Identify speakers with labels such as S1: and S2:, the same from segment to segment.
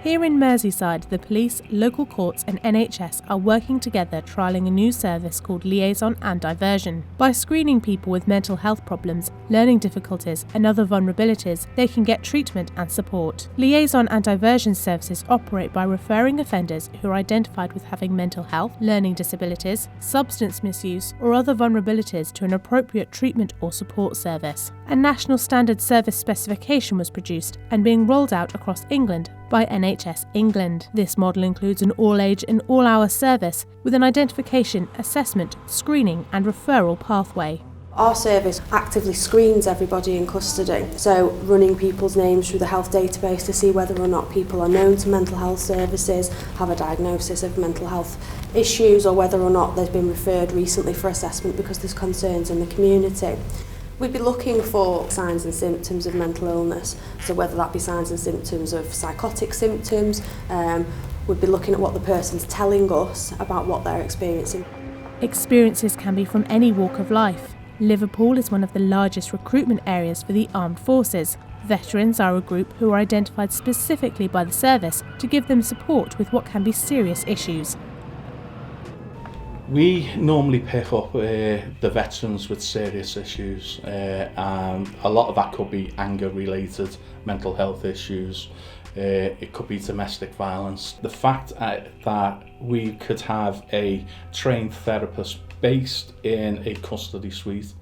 S1: Here in Merseyside, the police, local courts and NHS are working together trialling a new service called Liaison and Diversion. By screening people with mental health problems, learning difficulties and other vulnerabilities, they can get treatment and support. Liaison and Diversion services operate by referring offenders who are identified with having mental health, learning disabilities, substance misuse or other vulnerabilities to an appropriate treatment or support service. A national standard service specification was produced and being rolled out across England by NHS England. This model includes an all-age and all-hour service with an identification, assessment, screening and referral pathway.
S2: Our service actively screens everybody in custody, so running people's names through the health database to see whether or not people are known to mental health services, have a diagnosis of mental health issues, or whether or not they've been referred recently for assessment because there's concerns in the community. We'd be looking for signs and symptoms of mental illness, so whether that be signs and symptoms of psychotic symptoms, we'd be looking at what the person's telling us about what they're experiencing.
S1: Experiences can be from any walk of life. Liverpool is one of the largest recruitment areas for the armed forces. Veterans are a group who are identified specifically by the service to give them support with what can be serious issues.
S3: We normally pick up the veterans with serious issues, and a lot of that could be anger related, mental health issues, it could be domestic violence. The fact that we could have a trained therapist based in a custody suite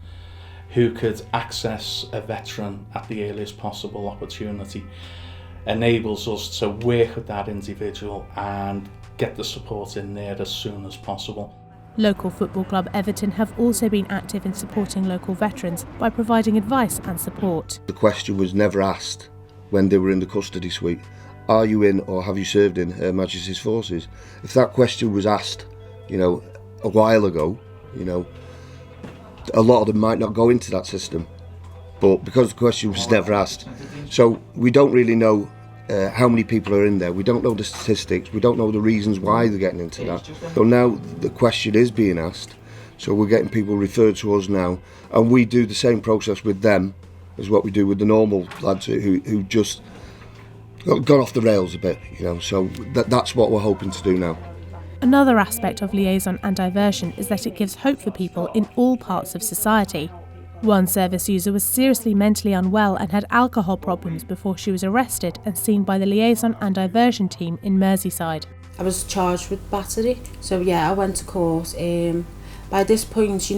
S3: who could access a veteran at the earliest possible opportunity enables us to work with that individual and get the support in there as soon as possible.
S1: Local football club Everton have also been active in supporting local veterans by providing advice and support.
S4: The question was never asked when they were in the custody suite, are you in or have you served in Her Majesty's Forces? If that question was asked, a while ago, a lot of them might not go into that system. But because the question was never asked, so we don't really know how many people are in there. We don't know the statistics. We don't know the reasons why they're getting into that. So now the question is being asked. So we're getting people referred to us now, and we do the same process with them as what we do with the normal lads who just got off the rails a bit. So that's what we're hoping to do now.
S1: Another aspect of Liaison and Diversion is that it gives hope for people in all parts of society. One service user was seriously mentally unwell and had alcohol problems before she was arrested and seen by the Liaison and Diversion team in Merseyside.
S5: I was charged with battery, so I went to court. By this point,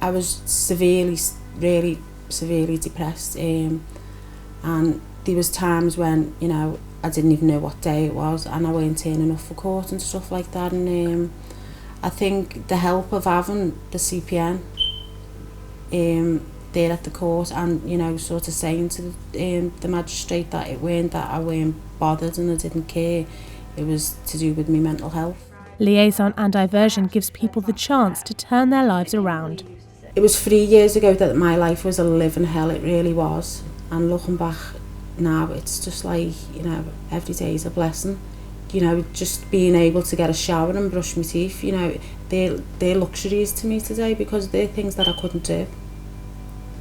S5: I was really severely depressed, and there was times when, I didn't even know what day it was and I weren't turning up for court and stuff like that. And I think the help of having the CPN there at the court and, sort of saying to the magistrate that it weren't that I weren't bothered and I didn't care, it was to do with my mental health.
S1: Liaison and Diversion gives people the chance to turn their lives around.
S5: It was 3 years ago that my life was a living hell, it really was. And looking back now, it's just like, every day is a blessing. Just being able to get a shower and brush my teeth, they're luxuries to me today because they're things that I couldn't do.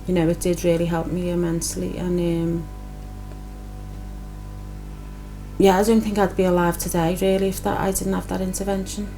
S5: It did really help me immensely, and I don't think I'd be alive today really if I didn't have that intervention.